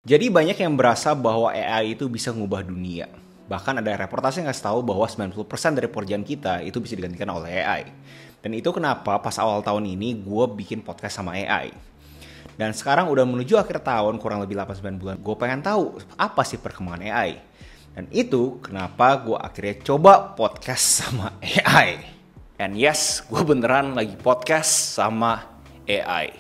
Jadi banyak yang berasa bahwa AI itu bisa ngubah dunia. Bahkan ada reportase yang ngasih tahu bahwa 90% dari pekerjaan kita itu bisa digantikan oleh AI. Dan itu kenapa pas awal tahun ini gue bikin podcast sama AI. Dan sekarang udah menuju akhir tahun, kurang lebih 8-9 bulan, gue pengen tahu apa sih perkembangan AI. Dan itu kenapa gue akhirnya coba podcast sama AI. And yes, gue beneran lagi podcast sama AI.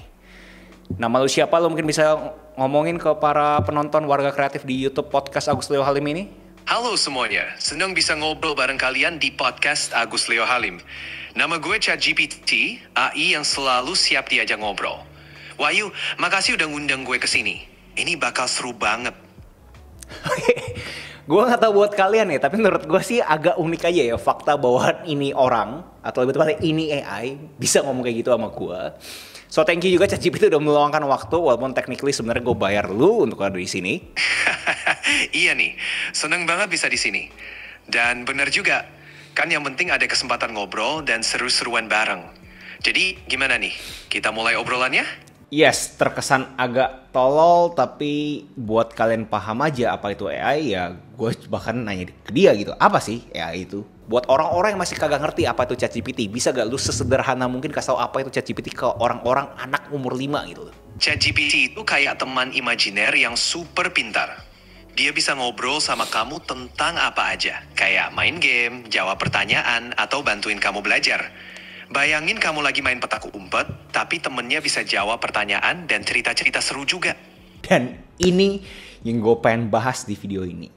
Nama lu siapa? Lu mungkin bisa ngomongin ke para penonton warga kreatif di YouTube podcast Agus Leo Halim ini? Halo semuanya, senang bisa ngobrol bareng kalian di podcast Agus Leo Halim. Nama gue ChatGPT, AI yang selalu siap diajak ngobrol. Wahyu, makasih udah ngundang gue ke sini. Ini bakal seru banget. Gue gak tahu buat kalian ya, tapi menurut gue sih agak unik aja ya fakta bahwa ini orang, atau lebih tepatnya ini AI, bisa ngomong kayak gitu sama gue. So thank you juga ChatGPT udah meluangkan waktu, walaupun technically sebenarnya gue bayar lu untuk ada di sini. Iya nih, seneng banget bisa di sini. Dan benar juga, kan yang penting ada kesempatan ngobrol dan seru-seruan bareng. Jadi gimana nih, kita mulai obrolannya? Yes, terkesan agak tolol, tapi buat kalian paham aja apa itu AI ya, gue bahkan nanya ke dia gitu, apa sih AI itu? Buat orang-orang yang masih kagak ngerti apa itu ChatGPT, bisa gak lu sesederhana mungkin kasih tau apa itu ChatGPT ke orang-orang anak umur 5 gitu? ChatGPT itu kayak teman imajiner yang super pintar. Dia bisa ngobrol sama kamu tentang apa aja, kayak main game, jawab pertanyaan, atau bantuin kamu belajar. Bayangin kamu lagi main petak umpet, tapi temennya bisa jawab pertanyaan dan cerita-cerita seru juga. Dan ini yang gue pengen bahas di video ini.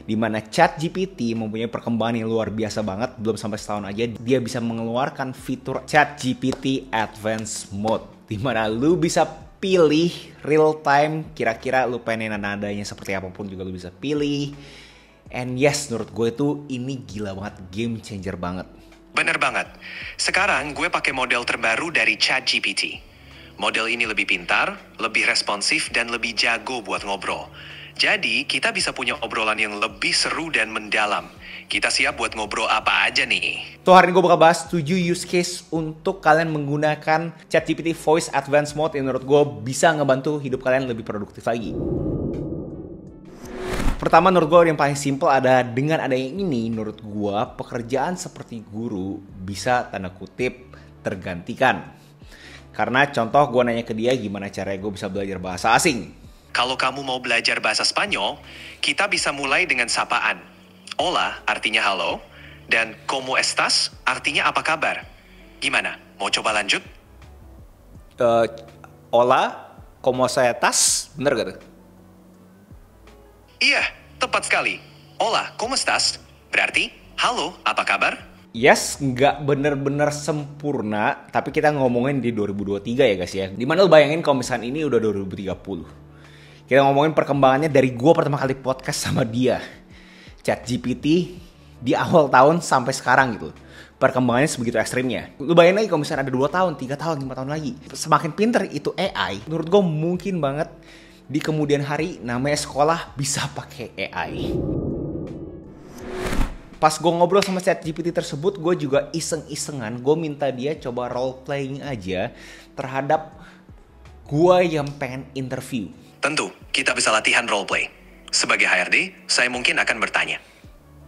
Dimana ChatGPT mempunyai perkembangan yang luar biasa banget, belum sampai setahun aja dia bisa mengeluarkan fitur ChatGPT Advanced Mode. Dimana lu bisa pilih real time, kira-kira lu pengen nadanya seperti apapun juga lu bisa pilih. And yes, menurut gue itu ini gila banget, game changer banget. Bener banget. Sekarang gue pakai model terbaru dari ChatGPT. Model ini lebih pintar, lebih responsif, dan lebih jago buat ngobrol. Jadi, kita bisa punya obrolan yang lebih seru dan mendalam. Kita siap buat ngobrol apa aja nih. So, hari ini gue bakal bahas 7 use case untuk kalian menggunakan ChatGPT Voice Advanced Mode yang menurut gue bisa ngebantu hidup kalian lebih produktif lagi. Pertama, menurut gue yang paling simple ada dengan adanya ini, menurut gue pekerjaan seperti guru bisa tanda kutip tergantikan. Karena contoh gue nanya ke dia gimana caranya gue bisa belajar bahasa asing. Kalau kamu mau belajar bahasa Spanyol, kita bisa mulai dengan sapaan. Hola artinya halo, dan ¿cómo estás artinya apa kabar. Gimana? Mau coba lanjut? Hola, ¿cómo estás? Bener gak tuh? Iya, tepat sekali. Hola, ¿cómo estás? Berarti, halo, apa kabar? Yes, nggak bener-bener sempurna, tapi kita ngomongin di 2023 ya guys ya. Dimana lu bayangin kalau misalnya ini udah 2030. Kita ngomongin perkembangannya dari gue pertama kali podcast sama dia. ChatGPT di awal tahun sampai sekarang gitu. Perkembangannya sebegitu ekstrimnya. Lu bayangin lagi kalau misalnya ada 2 tahun, 3 tahun, 5 tahun lagi. Semakin pinter itu AI, menurut gue mungkin banget di kemudian hari namanya sekolah bisa pakai AI. Pas gue ngobrol sama ChatGPT tersebut, gue juga iseng-isengan, gue minta dia coba role playing aja terhadap gue yang pengen interview. Tentu, kita bisa latihan roleplay. Sebagai HRD, saya mungkin akan bertanya,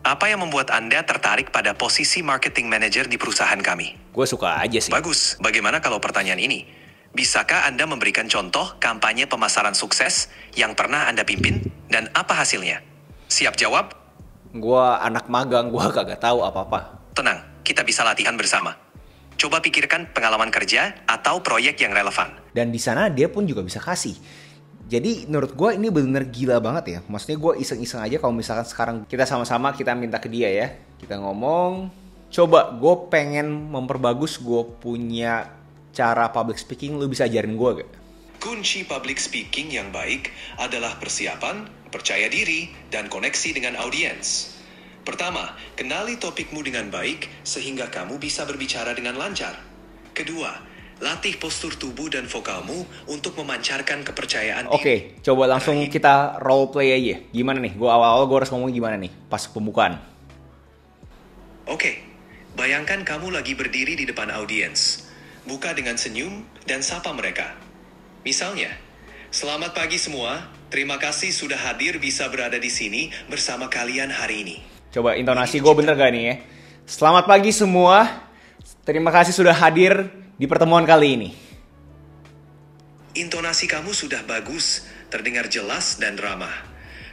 apa yang membuat Anda tertarik pada posisi marketing manager di perusahaan kami? Gue suka aja sih. Bagus, bagaimana kalau pertanyaan ini? Bisakah Anda memberikan contoh kampanye pemasaran sukses yang pernah Anda pimpin dan apa hasilnya? Siap jawab? Gue anak magang, gue kagak tahu apa-apa. Tenang, kita bisa latihan bersama. Coba pikirkan pengalaman kerja atau proyek yang relevan. Dan di sana dia pun juga bisa kasih. Jadi menurut gue ini benar-benar gila banget ya. Maksudnya gue iseng-iseng aja kalau misalkan sekarang kita sama-sama kita minta ke dia ya. Kita ngomong, coba gue pengen memperbagus gue punya cara public speaking, lu bisa ajarin gue gak? Kunci public speaking yang baik adalah persiapan, percaya diri, dan koneksi dengan audiens. Pertama, kenali topikmu dengan baik sehingga kamu bisa berbicara dengan lancar. Kedua, latih postur tubuh dan vokalmu untuk memancarkan kepercayaan diri. Oke, coba langsung kita role play aja. Gimana nih? Gue awal-awal gue harus ngomong gimana nih pas pembukaan? Oke, bayangkan kamu lagi berdiri di depan audiens. Buka dengan senyum dan sapa mereka. Misalnya, Selamat pagi semua. Terima kasih sudah hadir bisa berada di sini bersama kalian hari ini. Coba intonasi gue bener gak nih ya? Selamat pagi semua. Terima kasih sudah hadir di pertemuan kali ini. Intonasi kamu sudah bagus, terdengar jelas dan ramah.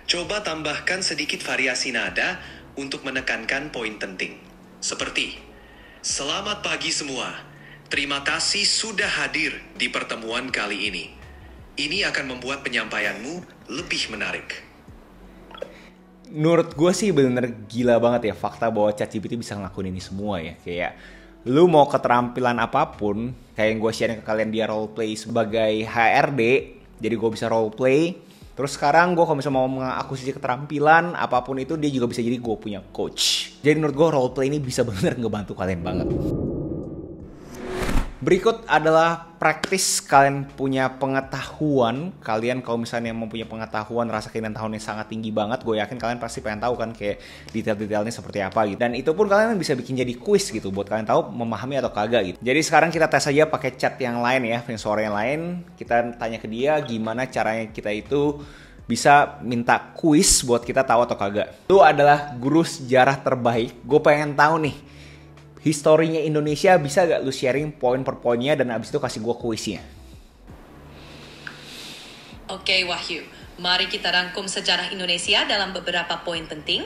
Coba tambahkan sedikit variasi nada untuk menekankan poin penting. Seperti, selamat pagi semua. Terima kasih sudah hadir di pertemuan kali ini. Ini akan membuat penyampaianmu lebih menarik. Menurut gue sih bener gila banget ya fakta bahwa ChatGPT bisa ngelakuin ini semua ya. Kayak lu mau keterampilan apapun, kayak yang gue sharing ke kalian dia roleplay sebagai HRD, jadi gue bisa roleplay. Terus sekarang gue kalau misalnya mau mengakuisisi keterampilan apapun itu, dia juga bisa jadi gue punya coach. Jadi menurut gue roleplay ini bisa bener ngebantu kalian banget. Berikut adalah praktis kalian punya pengetahuan. Kalian kalau misalnya mempunyai pengetahuan, rasa keinginan tahun yang sangat tinggi banget, gue yakin kalian pasti pengen tahu kan kayak detail-detailnya seperti apa gitu. Dan itu pun kalian bisa bikin jadi quiz gitu buat kalian tahu memahami atau kagak gitu. Jadi sekarang kita tes aja pakai chat yang lain ya, yang suara yang lain. Kita tanya ke dia gimana caranya kita itu bisa minta quiz buat kita tahu atau kagak. Itu adalah guru sejarah terbaik. Gue pengen tahu nih, historinya Indonesia, bisa gak lu sharing poin per poinnya dan abis itu kasih gue kuisnya? Oke Wahyu, mari kita rangkum sejarah Indonesia dalam beberapa poin penting.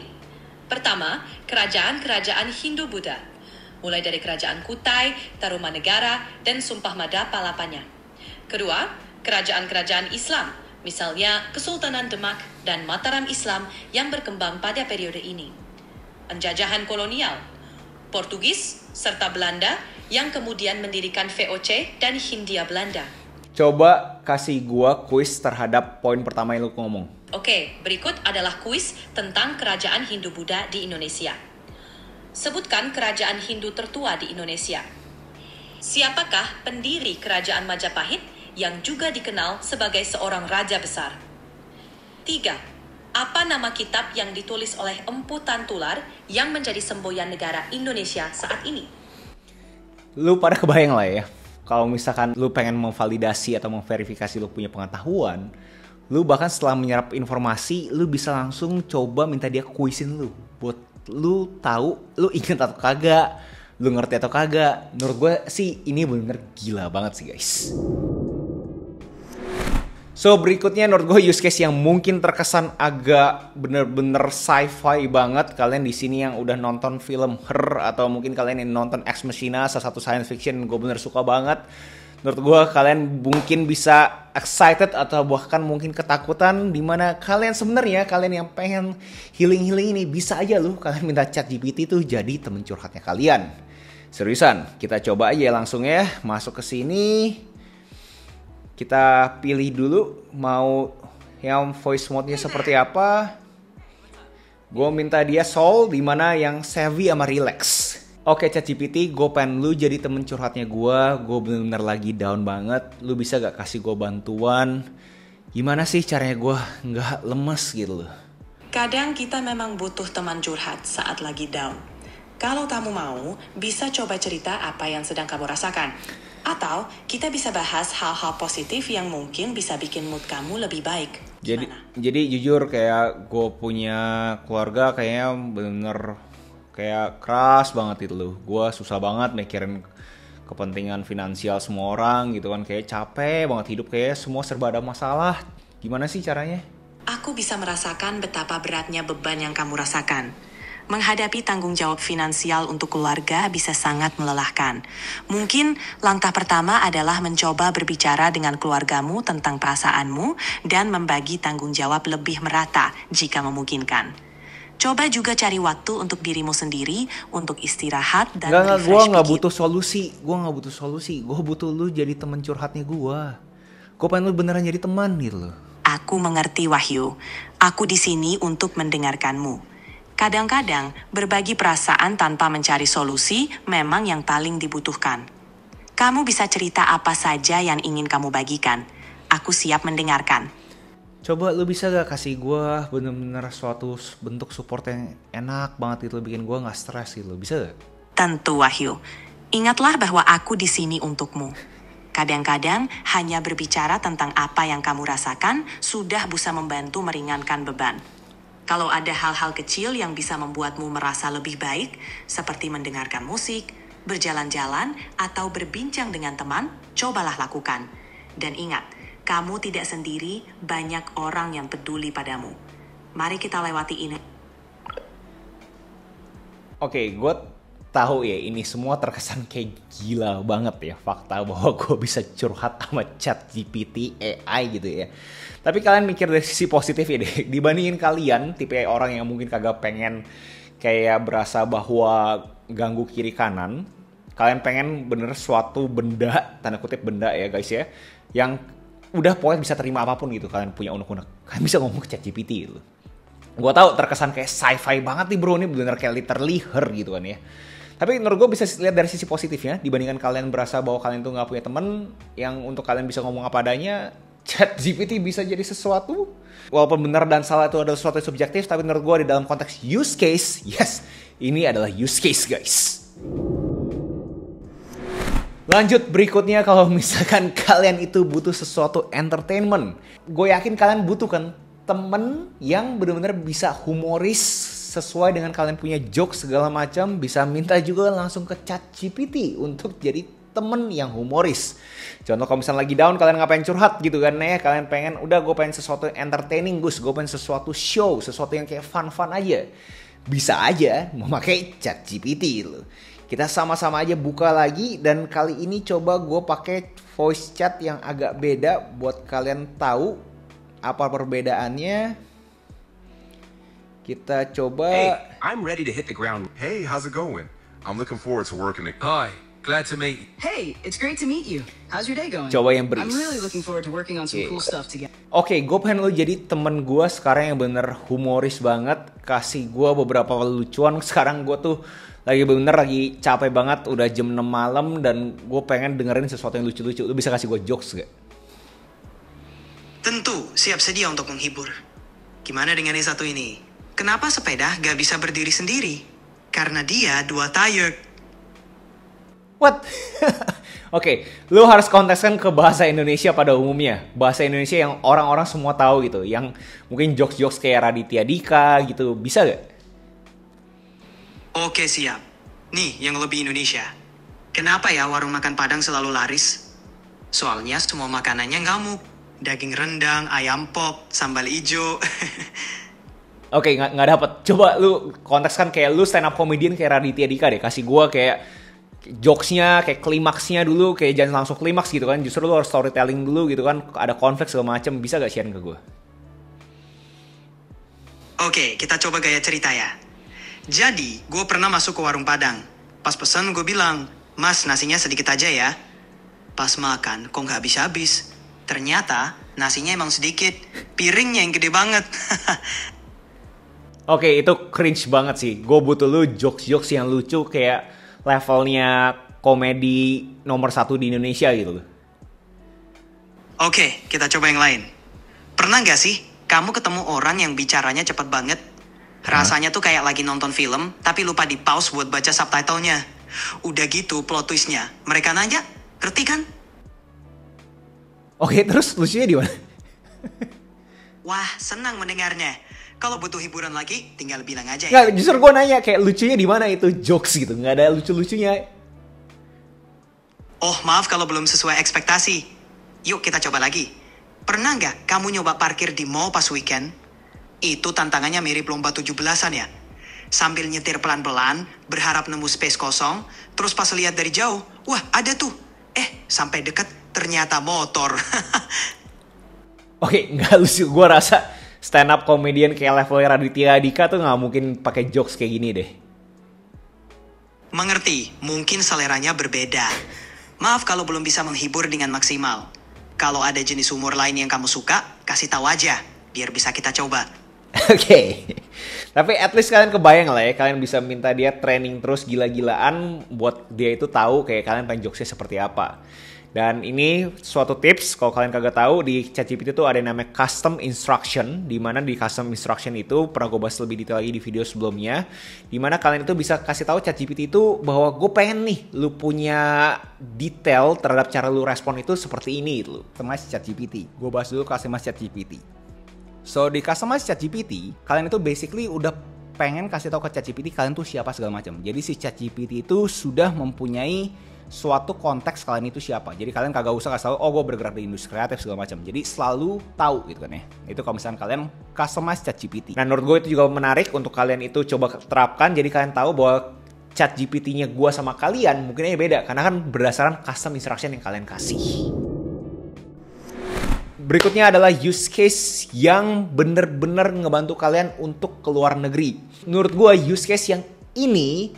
Pertama, kerajaan-kerajaan Hindu-Buddha. Mulai dari Kerajaan Kutai, Tarumanegara, dan Sumpah Mada Kedua, kerajaan-kerajaan Islam, misalnya Kesultanan Demak dan Mataram Islam yang berkembang pada periode ini. Penjajahan kolonial, Portugis, serta Belanda yang kemudian mendirikan VOC dan Hindia Belanda. Coba kasih gua kuis terhadap poin pertama yang lu ngomong. Oke, berikut adalah kuis tentang kerajaan Hindu-Buddha di Indonesia. Sebutkan kerajaan Hindu tertua di Indonesia. Siapakah pendiri kerajaan Majapahit yang juga dikenal sebagai seorang raja besar? 3. Apa nama kitab yang ditulis oleh Empu Tantular yang menjadi semboyan negara Indonesia saat ini? Lu pada kebayang lah ya, kalau misalkan lu pengen memvalidasi atau memverifikasi lu punya pengetahuan, lu bahkan setelah menyerap informasi, lu bisa langsung coba minta dia kuisin lu. Buat lu tahu, lu ingat atau kagak, lu ngerti atau kagak. Menurut gue sih ini bener gila banget sih guys. So berikutnya menurut gue use case yang mungkin terkesan agak bener-bener sci-fi banget. Kalian di sini yang udah nonton film Her atau mungkin kalian yang nonton Ex Machina, salah satu science fiction gue bener suka banget. Menurut gue kalian mungkin bisa excited atau bahkan mungkin ketakutan, dimana kalian sebenarnya kalian yang pengen healing ini bisa aja loh kalian minta ChatGPT tuh jadi temen curhatnya kalian. Seriusan, kita coba aja langsung ya masuk ke sini. Kita pilih dulu mau yang voice mode-nya seperti apa. Gue minta dia soul, dimana yang savvy sama relax. Oke ChatGPT, gue pengen lu jadi temen curhatnya gue. Gue bener-bener lagi down banget. Lu bisa gak kasih gue bantuan? Gimana sih caranya gue gak lemes gitu loh? Kadang kita memang butuh teman curhat saat lagi down. Kalau kamu mau, bisa coba cerita apa yang sedang kamu rasakan. Atau kita bisa bahas hal-hal positif yang mungkin bisa bikin mood kamu lebih baik. Jadi jujur kayak gue punya keluarga kayaknya bener-bener kayak keras banget itu loh. Gue susah banget mikirin kepentingan finansial semua orang gitu kan. Kayak capek banget hidup, kayak semua serba ada masalah. Gimana sih caranya? Aku bisa merasakan betapa beratnya beban yang kamu rasakan. Menghadapi tanggung jawab finansial untuk keluarga bisa sangat melelahkan. Mungkin langkah pertama adalah mencoba berbicara dengan keluargamu tentang perasaanmu dan membagi tanggung jawab lebih merata jika memungkinkan. Coba juga cari waktu untuk dirimu sendiri, untuk istirahat dan refresh gue nggak pikir. butuh solusi. Gue butuh lu jadi teman curhatnya gue. Gue pengen lu beneran jadi teman gitu loh. Aku mengerti Wahyu. Aku di sini untuk mendengarkanmu. Kadang-kadang, berbagi perasaan tanpa mencari solusi memang yang paling dibutuhkan. Kamu bisa cerita apa saja yang ingin kamu bagikan. Aku siap mendengarkan. Coba lu bisa gak kasih gue bener-bener suatu bentuk support yang enak banget itu, bikin gue gak stres gitu, bisa gak? Tentu Wahyu. Ingatlah bahwa aku di sini untukmu. Kadang-kadang hanya berbicara tentang apa yang kamu rasakan sudah bisa membantu meringankan beban. Kalau ada hal-hal kecil yang bisa membuatmu merasa lebih baik, seperti mendengarkan musik, berjalan-jalan, atau berbincang dengan teman, cobalah lakukan. Dan ingat, kamu tidak sendiri, banyak orang yang peduli padamu. Mari kita lewati ini. Oke, gue tahu ya ini semua terkesan kayak gila banget ya, fakta bahwa gue bisa curhat sama ChatGPT AI gitu ya. Tapi kalian mikir dari sisi positif ya deh, dibandingin kalian tipe orang yang mungkin kagak pengen kayak berasa bahwa ganggu kiri kanan, kalian pengen bener suatu benda, tanda kutip benda ya guys ya, yang udah pokoknya bisa terima apapun gitu, kalian punya unek-unek, kalian bisa ngomong ke ChatGPT gitu. Gue tahu terkesan kayak sci-fi banget nih bro, ini bener kayak literally her gitu kan ya. Tapi menurut gue bisa lihat dari sisi positifnya, dibandingkan kalian berasa bahwa kalian tuh gak punya temen yang untuk kalian bisa ngomong apa adanya, ChatGPT bisa jadi sesuatu. Walaupun benar dan salah itu adalah sesuatu yang subjektif, tapi menurut gue di dalam konteks use case, yes, ini adalah use case guys. Lanjut berikutnya, kalau misalkan kalian itu butuh sesuatu entertainment, gue yakin kalian butuh kan temen yang benar-benar bisa humoris sesuai dengan kalian punya joke segala macam, bisa minta juga langsung ke ChatGPT untuk jadi temen yang humoris. Contoh kalau misalnya lagi down, kalian ngapain curhat gitu kan ya, kalian pengen, udah gue pengen sesuatu yang entertaining Gus, gue pengen sesuatu show, sesuatu yang kayak fun-fun aja, bisa aja memakai ChatGPT loh. Kita sama-sama aja buka lagi, dan kali ini coba gue pakai voice chat yang agak beda buat kalian tahu apa perbedaannya. Kita coba. Hey, I'm ready to hit the ground. Hey, how's it going? I'm looking forward to working together. Hi, glad to meet you. Hey, it's great to meet you. How's your day going? Coba yang beris. I'm really looking forward to working on some cool stuff together. Oke, gue pengen lo jadi temen gue sekarang yang bener humoris banget. Kasih gue beberapa lucuan. Sekarang gue tuh lagi capek banget. Udah jam 6 malam dan gue pengen dengerin sesuatu yang lucu-lucu. Lo bisa kasih gue jokes gak? Tentu, siap sedia untuk menghibur. Gimana dengan yang satu ini? Kenapa sepeda gak bisa berdiri sendiri? Karena dia 2 tayar. What? Oke, lu harus kontekskan ke bahasa Indonesia pada umumnya. Bahasa Indonesia yang orang-orang semua tahu gitu. Yang mungkin jokes-jokes kayak Raditya Dika gitu. Bisa gak? Oke, siap. Nih, yang lebih Indonesia. Kenapa ya warung makan Padang selalu laris? Soalnya semua makanannya ngamuk. Daging rendang, ayam pop, sambal ijo. Oke, nggak dapet. Coba lu kontekskan kayak lu stand up comedian kayak Raditya Dika deh. Kasih gua kayak jokesnya, kayak klimaksnya dulu. Kayak jangan langsung klimaks gitu kan. Justru lu harus storytelling dulu gitu kan. Ada konflik segala macem. Bisa gak sharing ke gua? Oke, kita coba gaya cerita ya. Jadi, gue pernah masuk ke warung Padang. Pas pesan gue bilang, Mas nasinya sedikit aja ya. Pas makan, kok nggak habis-habis. Ternyata nasinya emang sedikit. Piringnya yang gede banget. Oke, itu cringe banget sih. Gue butuh lu jokes-jokes yang lucu kayak levelnya komedi nomor 1 di Indonesia gitu. Oke, kita coba yang lain. Pernah gak sih kamu ketemu orang yang bicaranya cepet banget? Rasanya tuh kayak lagi nonton film, tapi lupa di pause buat baca subtitlenya. Udah gitu plot twistnya. Mereka nanya, ngerti kan? Oke, terus lucunya di mana? Wah, senang mendengarnya. Kalau butuh hiburan lagi, tinggal bilang aja ya. Nggak, justru gue nanya kayak lucunya di mana itu jokes gitu. Nggak ada lucu-lucunya. Oh, maaf kalau belum sesuai ekspektasi. Yuk kita coba lagi. Pernah nggak kamu nyoba parkir di mall pas weekend? Itu tantangannya mirip lomba 17-an ya. Sambil nyetir pelan-pelan, berharap nemu space kosong, terus pas lihat dari jauh, wah ada tuh. Sampai deket ternyata motor. Oke, nggak lucu. Gue rasa stand up comedian kayak levelnya Raditya Dika tuh nggak mungkin pakai jokes kayak gini deh. Mengerti, mungkin seleranya berbeda. Maaf kalau belum bisa menghibur dengan maksimal. Kalau ada jenis humor lain yang kamu suka, kasih tahu aja, biar bisa kita coba. Oke. Tapi at least kalian kebayang lah ya, kalian bisa minta dia training terus gila-gilaan buat dia itu tahu kayak kalian pengen jokesnya seperti apa. Dan ini suatu tips kalau kalian kagak tahu, di ChatGPT itu ada yang namanya custom instruction, di mana di custom instruction itu pernah gue bahas lebih detail lagi di video sebelumnya, di mana kalian itu bisa kasih tahu ChatGPT itu bahwa gue pengen nih lu punya detail terhadap cara lu respon itu seperti ini gitu. Customize ChatGPT. Gue bahas dulu customize ChatGPT. So di customize ChatGPT, kalian itu basically udah pengen kasih tahu ke ChatGPT kalian tuh siapa segala macam. Jadi si ChatGPT itu sudah mempunyai suatu konteks kalian itu siapa. Jadi kalian kagak usah kasih tahu, oh gue bergerak di industri kreatif segala macam. Jadi selalu tahu gitu kan ya. Itu kalau misalnya kalian customize ChatGPT. Nah menurut gue itu juga menarik untuk kalian itu coba terapkan. Jadi kalian tahu bahwa ChatGPT-nya gue sama kalian mungkin aja beda. Karena kan berdasarkan custom instruction yang kalian kasih. Berikutnya adalah use case yang bener-bener ngebantu kalian untuk keluar negeri. Menurut gue use case yang ini,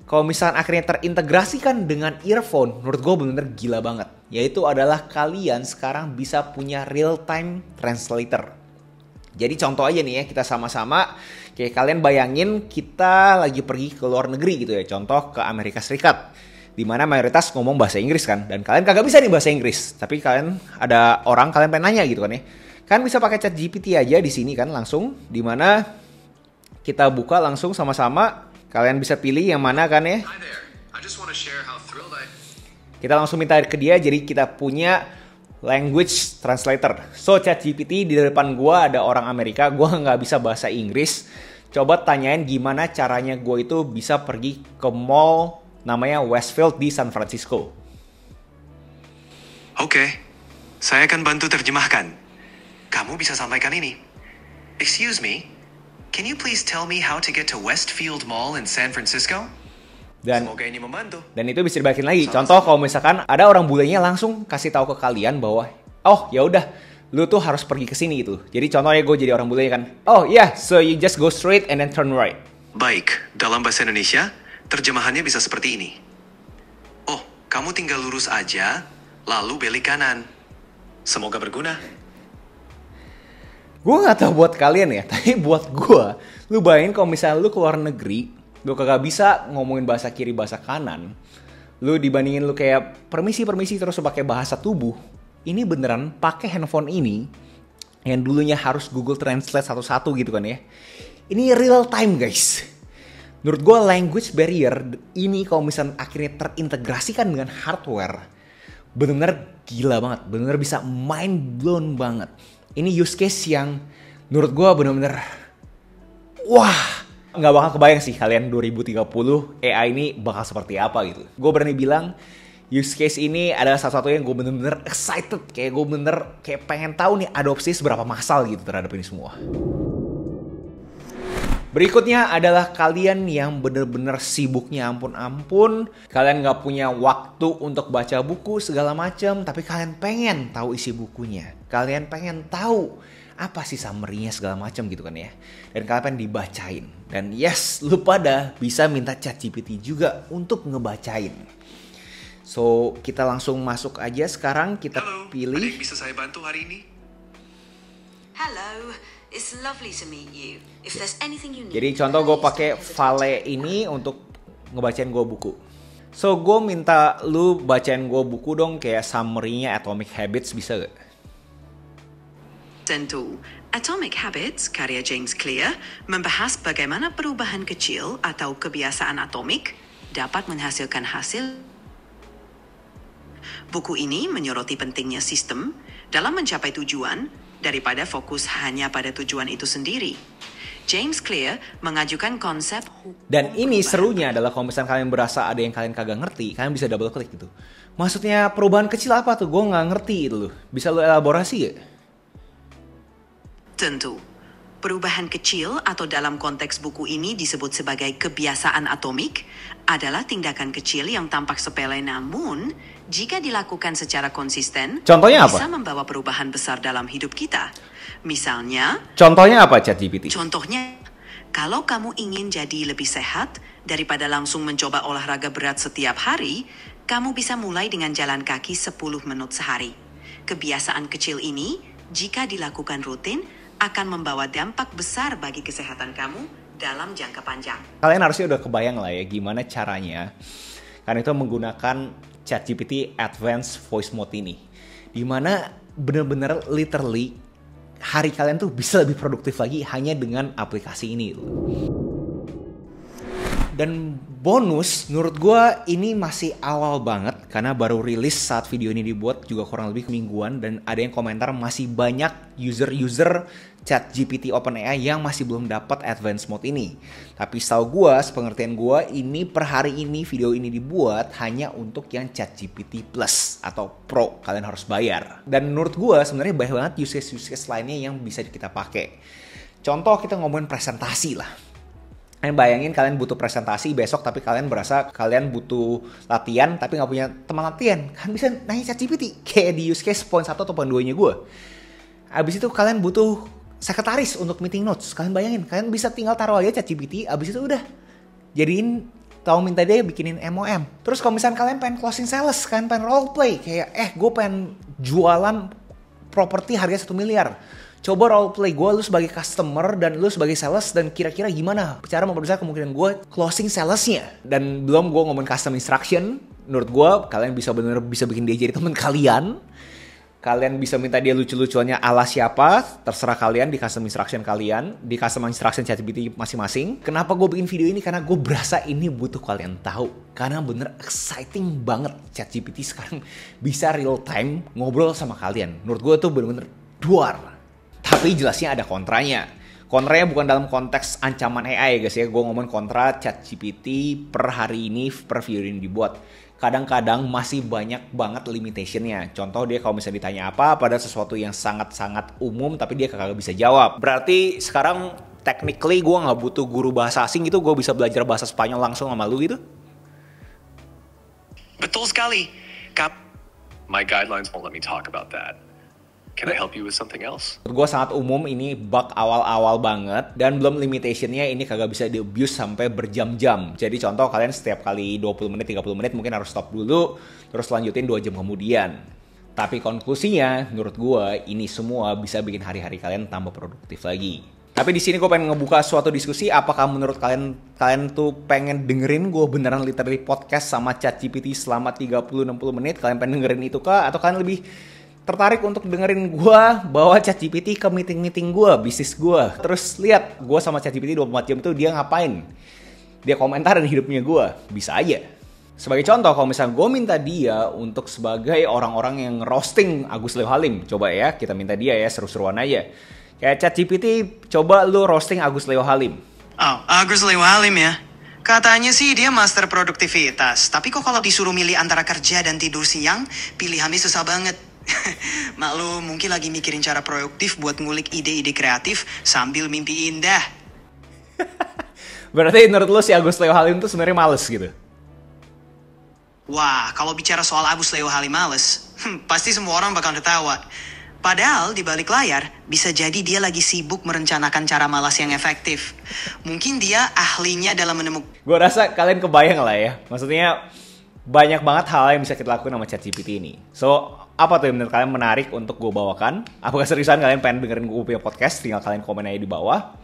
kalau misalnya akhirnya terintegrasikan dengan earphone, menurut gue bener-bener gila banget. Yaitu adalah kalian sekarang bisa punya real-time translator. Jadi contoh aja nih ya, kita sama-sama, kayak kalian bayangin kita lagi pergi ke luar negeri gitu ya. Contoh ke Amerika Serikat, dimana mayoritas ngomong bahasa Inggris kan. Dan kalian kagak bisa nih bahasa Inggris, tapi kalian ada orang kalian pengen nanya gitu kan ya. Kalian bisa pakai ChatGPT aja di sini kan langsung, dimana kita buka langsung sama-sama. Kalian bisa pilih yang mana kan ya. Kita langsung minta ke dia, jadi kita punya language translator. So ChatGPT di depan gua ada orang Amerika, gua nggak bisa bahasa Inggris. Coba tanyain gimana caranya gua itu bisa pergi ke mall namanya Westfield di San Francisco. Oke, saya akan bantu terjemahkan. Kamu bisa sampaikan ini. Excuse me. Can you please tell me how to get to Westfield Mall in San Francisco? Semoga ini membantu. Dan itu bisa dibalikin lagi. Contoh kalau misalkan ada orang bulenya langsung kasih tahu ke kalian bahwa, oh ya udah, lu tuh harus pergi ke sini gitu. Jadi contohnya gue jadi orang bulenya kan. Oh yeah, so you just go straight and then turn right. Baik, dalam bahasa Indonesia, terjemahannya bisa seperti ini. Oh, kamu tinggal lurus aja, lalu belok kanan. Semoga berguna. Gue gak tahu buat kalian ya, tapi buat gue, lu bayangin kalau misalnya lu keluar negeri, lu kagak bisa ngomongin bahasa kiri, bahasa kanan, lu dibandingin lu kayak permisi terus lu pakai bahasa tubuh, ini beneran pakai handphone ini, yang dulunya harus Google Translate satu-satu gitu kan ya, ini real time guys. Menurut gue language barrier ini kalau misalnya akhirnya terintegrasikan dengan hardware, bener-bener gila banget, bener-bener bisa mind blown banget. Ini use case yang menurut gue bener-bener wah, nggak bakal kebayang sih kalian 2030 AI ini bakal seperti apa gitu. Gue berani bilang use case ini adalah salah satu yang gue bener-bener excited, kayak gue bener kayak pengen tahu nih adopsi seberapa massal gitu terhadap ini semua. Berikutnya adalah kalian yang bener-bener sibuknya ampun-ampun. Kalian gak punya waktu untuk baca buku segala macam, tapi kalian pengen tahu isi bukunya. Kalian pengen tahu apa sih summary-nya segala macam gitu kan ya. Dan kalian pengen dibacain. Dan yes, lu pada bisa minta ChatGPT juga untuk ngebacain. So, kita langsung masuk aja sekarang. Kita pilih. Halo, ada yang bisa saya bantu hari ini? Hello. It's lovely to meet you. If there's anything you need. Jadi contoh gue pakai Vale ini untuk ngebacain gue buku. So gue minta lu bacain gue buku dong kayak summary-nya Atomic Habits, bisa gak? Tentu. Atomic Habits, karya James Clear, membahas bagaimana perubahan kecil atau kebiasaan atomik dapat menghasilkan hasil. Buku ini menyoroti pentingnya sistem dalam mencapai tujuan daripada fokus hanya pada tujuan itu sendiri. James Clear mengajukan konsep dan ini serunya adalah kalau misalnya kalian berasa ada yang kalian kagak ngerti, kalian bisa double klik gitu. Maksudnya perubahan kecil apa tuh? Gue nggak ngerti itu loh. Bisa lo elaborasi gak? Tentu. Perubahan kecil atau dalam konteks buku ini disebut sebagai kebiasaan atomik adalah tindakan kecil yang tampak sepele namun jika dilakukan secara konsisten contohnya apa? Bisa membawa perubahan besar dalam hidup kita. Misalnya, contohnya apa ChatGPT? Contohnya, kalau kamu ingin jadi lebih sehat daripada langsung mencoba olahraga berat setiap hari, kamu bisa mulai dengan jalan kaki 10 menit sehari. Kebiasaan kecil ini jika dilakukan rutin akan membawa dampak besar bagi kesehatan kamu dalam jangka panjang. Kalian harusnya udah kebayang lah ya gimana caranya. Karena itu menggunakan ChatGPT Advanced Voice Mode ini. Dimana bener-bener literally hari kalian tuh bisa lebih produktif lagi hanya dengan aplikasi ini. Dan bonus, menurut gue ini masih awal banget karena baru rilis saat video ini dibuat juga kurang lebih mingguan, dan ada yang komentar masih banyak user ChatGPT OpenAI yang masih belum dapat advanced mode ini. Tapi setahu gue, sepengertian gue, ini per hari ini video ini dibuat hanya untuk yang ChatGPT Plus atau Pro, kalian harus bayar. Dan menurut gue sebenarnya banyak banget use case lainnya yang bisa kita pakai. Contoh kita ngomongin presentasi lah. Kalian bayangin kalian butuh presentasi besok tapi kalian berasa kalian butuh latihan tapi nggak punya teman latihan. Kan bisa nanya ChatGPT kayak di use case point 1 atau point 2-nya gue. Abis itu kalian butuh sekretaris untuk meeting notes. Kalian bayangin, kalian bisa tinggal taruh aja ChatGPT, abis itu udah jadiin, tahu minta dia bikinin MOM. Terus kalau misalnya kalian pengen closing sales, kalian pengen role play kayak gue pengen jualan properti harga 1 miliar. Coba role play gue, lu sebagai customer dan lu sebagai sales, dan kira-kira gimana cara memperbesar kemungkinan gue closing salesnya. Dan belum gue ngomongin custom instruction, menurut gue kalian bisa bener bisa bikin dia jadi teman kalian. Kalian bisa minta dia lucu-lucuannya ala siapa, terserah kalian di custom instruction kalian, di custom instruction ChatGPT masing-masing. Kenapa gue bikin video ini? Karena gue berasa ini butuh kalian tahu. Karena bener exciting banget ChatGPT sekarang bisa real time ngobrol sama kalian. Menurut gue tuh bener-bener duar. Tapi jelasnya ada kontranya. Kontranya bukan dalam konteks ancaman AI guys ya. Gue ngomongin kontra ChatGPT per hari ini, per video ini dibuat. Kadang-kadang masih banyak banget limitationnya. Contoh dia kalau misalnya ditanya apa pada sesuatu yang sangat-sangat umum tapi dia kagak bisa jawab. Berarti sekarang technically gue gak butuh guru bahasa asing gitu. Gue bisa belajar bahasa Spanyol langsung sama lu gitu. Betul sekali. My guidelines won't let me talk about that. Can I help you with something else? Gue sangat umum, ini bug awal-awal banget. Dan belum limitationnya ini kagak bisa di-abuse sampai berjam-jam. Jadi contoh kalian setiap kali 20 menit, 30 menit mungkin harus stop dulu. Terus lanjutin 2 jam kemudian. Tapi konklusinya menurut gue ini semua bisa bikin hari-hari kalian tambah produktif lagi. Tapi di sini gue pengen ngebuka suatu diskusi. Apakah menurut kalian tuh pengen dengerin gue beneran literally podcast sama ChatGPT selama 30-60 menit? Kalian pengen dengerin itu kah? Atau kalian lebih tertarik untuk dengerin gue bawa ChatGPT ke meeting-meeting gue, bisnis gue. Terus lihat gue sama ChatGPT 24 jam tuh dia ngapain. Dia komentarin hidupnya gue. Bisa aja. Sebagai contoh, kalau misalnya gue minta dia untuk sebagai orang-orang yang roasting Agus Leo Halim. Coba ya, kita minta dia ya, seru-seruan aja. Kayak ChatGPT, coba lu roasting Agus Leo Halim. Oh, Agus Leo Halim ya? Katanya sih dia master produktivitas. Tapi kok kalau disuruh milih antara kerja dan tidur siang, pilihannya susah banget. Maklum, mungkin lagi mikirin cara produktif buat ngulik ide-ide kreatif sambil mimpi indah. Berarti menurut lo si Agus Leo Halim tuh sebenarnya males gitu? Wah, kalau bicara soal Agus Leo Halim males, pasti semua orang bakal ketawa. Padahal di balik layar, bisa jadi dia lagi sibuk merencanakan cara malas yang efektif. Mungkin dia ahlinya dalam menemukan... Gue rasa kalian kebayang lah ya. Maksudnya banyak banget hal yang bisa kita lakukan sama ChatGPT ini. So, apa tuh yang menurut kalian menarik untuk gue bawakan? Apakah seriusan kalian pengen dengerin gue punya podcast? Tinggal kalian komen aja di bawah.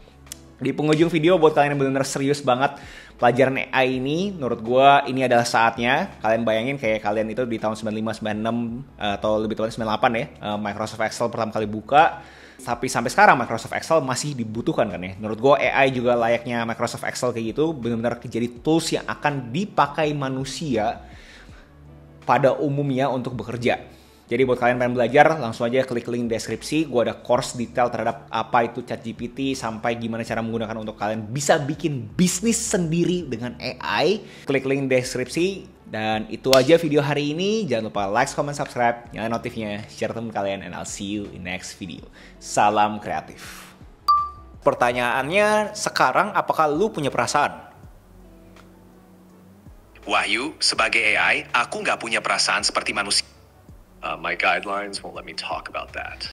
Di penghujung video buat kalian yang benar-benar serius banget pelajaran AI ini, menurut gue ini adalah saatnya. Kalian bayangin kayak kalian itu di tahun 95, 96 atau lebih tepatnya 98 ya, Microsoft Excel pertama kali buka. Tapi sampai sekarang Microsoft Excel masih dibutuhkan kan ya. Menurut gue AI juga layaknya Microsoft Excel kayak gitu, benar-benar jadi tools yang akan dipakai manusia pada umumnya untuk bekerja. Jadi buat kalian pengen belajar, langsung aja klik link deskripsi. Gue ada course detail terhadap apa itu ChatGPT sampai gimana cara menggunakan untuk kalian bisa bikin bisnis sendiri dengan AI. Klik link deskripsi. Dan itu aja video hari ini. Jangan lupa like, comment, subscribe, nyalain notifnya, share temen kalian, and I'll see you in next video. Salam kreatif. Pertanyaannya sekarang, apakah lu punya perasaan? Wahyu, sebagai AI, aku nggak punya perasaan seperti manusia. My guidelines won't let me talk about that.